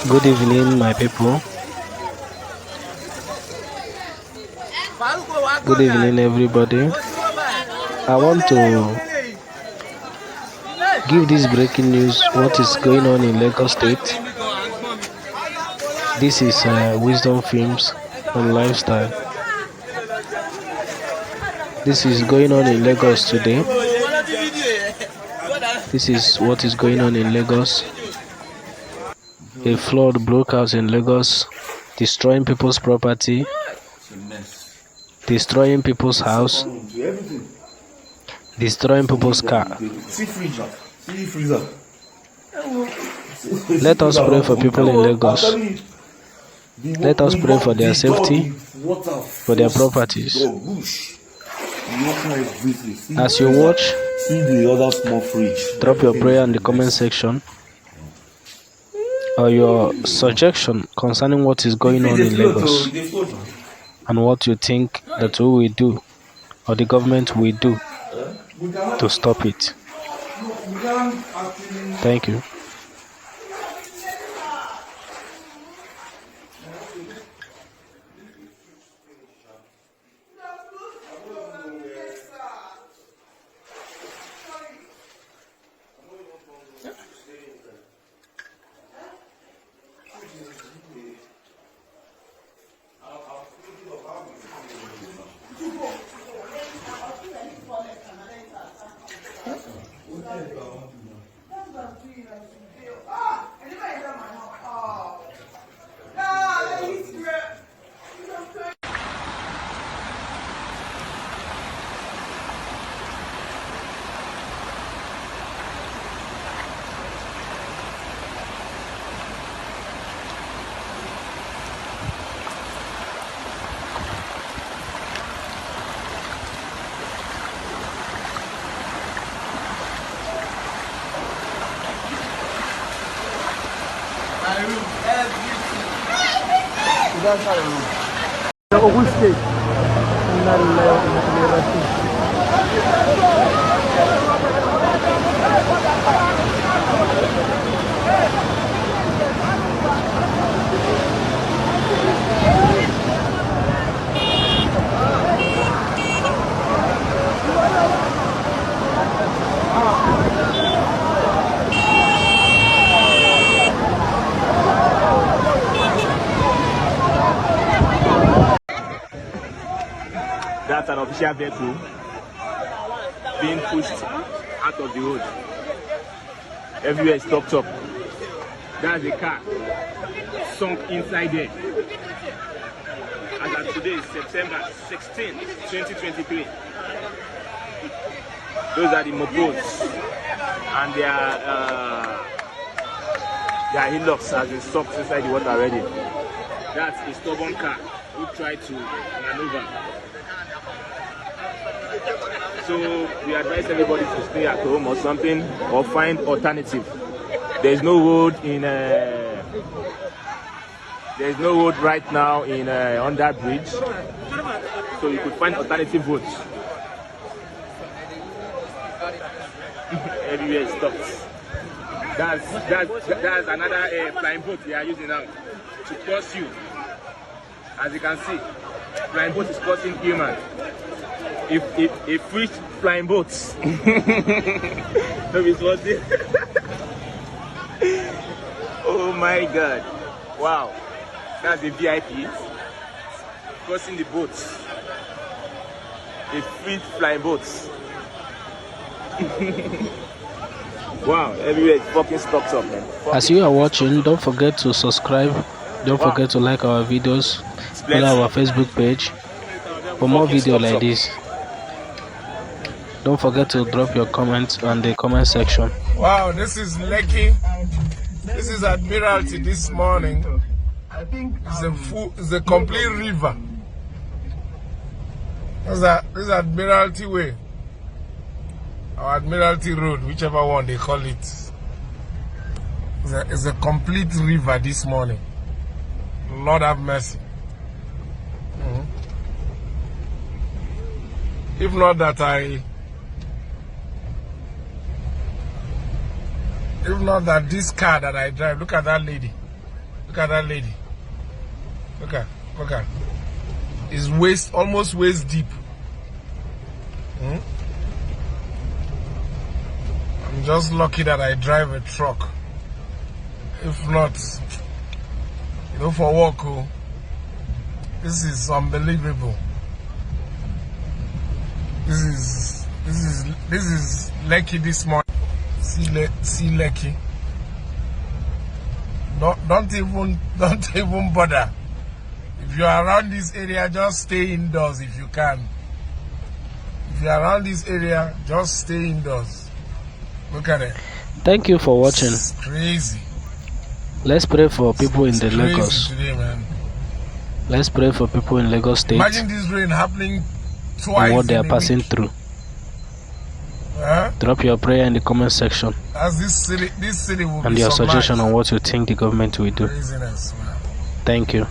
Good evening, my people. Good evening, everybody. I want to give this breaking news what is going on in Lagos State. This is Wisdom Films and Lifestyle. This is going on in Lagos today. This is what is going on in Lagos. A flood broke out in Lagos, destroying people's property, destroying people's house, destroying people's car. Let us pray for people in Lagos. Let us pray for their safety, for their properties. As you watch, drop your prayer in the comment section or your suggestion concerning what is going on in Lagos and what you think that we will do or the government will do to stop it. Thank you. That's an official vehicle being pushed out of the road. Everywhere is stopped up. That's a car sunk inside there. As of today is September 16, 2023. Those are the mopeds and their hillocks has been sucked inside the water already. That's a stubborn car who tried to maneuver. So we advise everybody to stay at home or something, or find alternative. There's no road right now in on that bridge, so you could find alternative routes. Everywhere is stopped. That's another flying boat they are using now to cross you. As you can see, flying boat is crossing human. If free flying boats. Oh my God. Wow. That's the VIP crossing the boats. A free flying boats. Wow, everywhere is fucking stopped up, man. As you are watching, don't forget to subscribe. Don't forget to like our videos. Follow our Facebook page for more videos like this. Don't forget to drop your comments on the comment section. Wow, this is Lekki. This is Admiralty this morning. It's a complete river. This is Admiralty Way. Or Admiralty Road, whichever one they call it. It's a complete river this morning. Lord have mercy. If not that this car that I drive, look at that lady. Look at that lady. Look at. It's waist, almost waist deep. I'm just lucky that I drive a truck. If not, for work, this is unbelievable. This is Lekki this morning. See Lekki. Don't even bother. If you're around this area, just stay indoors if you can. If you're around this area, just stay indoors. Look at it. Thank you for watching. It's crazy. Let's pray for people in the Lagos. Today, man. Let's pray for people in Lagos State. Imagine this rain happening twice and what they are in a passing week. through. Drop your prayer in the comment section. As this city will and be your suggestion submerged. on what you think the government will do. Craziness, man. Thank you.